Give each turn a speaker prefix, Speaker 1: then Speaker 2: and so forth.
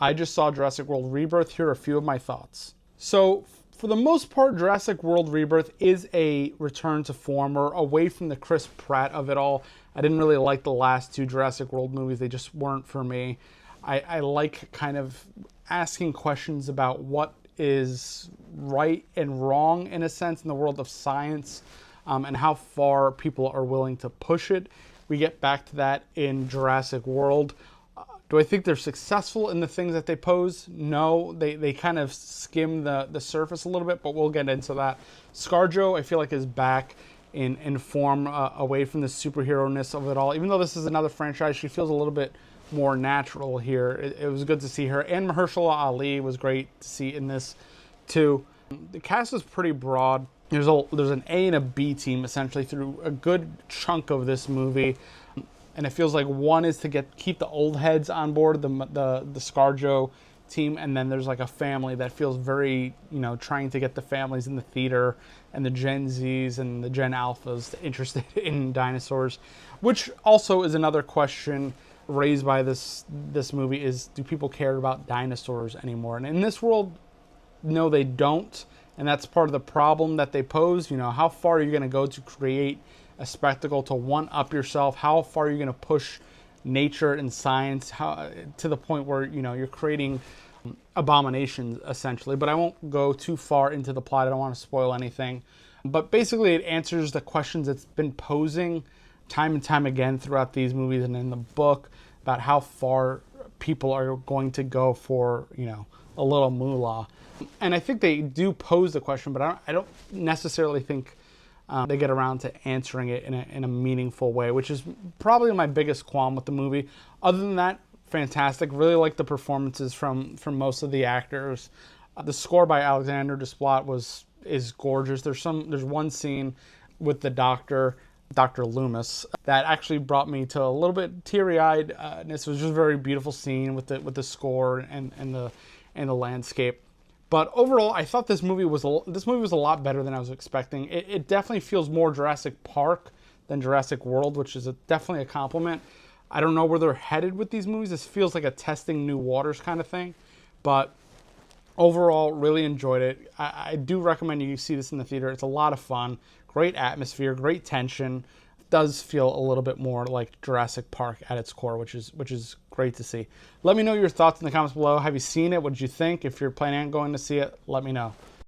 Speaker 1: I just saw Jurassic World Rebirth. Here are a few of my thoughts. So, for the most part, Jurassic World Rebirth is a return to form, or away from the Chris Pratt of it all. I didn't really like the last two Jurassic World movies. They just weren't for me. I like kind of asking questions about what is right and wrong, in a sense, in the world of science, and how far people are willing to push it. We get back to that in Jurassic World. Do I think they're successful in the things that they pose? No, they kind of skim the surface a little bit, but we'll get into that. ScarJo, I feel like, is back in form, away from the superhero-ness of it all. Even though this is another franchise, she feels a little bit more natural here. It was good to see her. And Mahershala Ali was great to see in this too. The cast is pretty broad. There's an A and a B team essentially through a good chunk of this movie. And it feels like one is to keep the old heads on board, the ScarJo team, and then there's like a family that feels very, trying to get the families in the theater, and the Gen Zs and the Gen Alphas interested in dinosaurs, which also is another question raised by this movie: is, do people care about dinosaurs anymore? And in this world, no, they don't, and that's part of the problem that they pose. How far are you going to go to create a spectacle, to one-up yourself? How far are you going to push nature and science, to the point where you're creating abominations essentially? But I won't go too far into the plot. I don't want to spoil anything, but basically it answers the questions it's been posing time and time again throughout these movies and in the book, about how far people are going to go for a little moolah. And I think they do pose the question, but I don't necessarily think they get around to answering it in a meaningful way, which is probably my biggest qualm with the movie. Other than that, fantastic. Really like the performances from most of the actors. The score by Alexandre Desplat is gorgeous. There's one scene with the Dr. Loomis that actually brought me to a little bit teary-eyed. This was just a very beautiful scene with the score and the landscape. But overall, I thought this movie was a lot better than I was expecting. It definitely feels more Jurassic Park than Jurassic World, which is definitely a compliment. I don't know where they're headed with these movies. This feels like a testing new waters kind of thing. But overall, really enjoyed it. I do recommend you see this in the theater. It's a lot of fun. Great atmosphere, great tension. Does feel a little bit more like Jurassic Park at its core, which is great to see. Let me know your thoughts in the comments below. Have you seen it? What did you think? If you're planning on going to see it, let me know.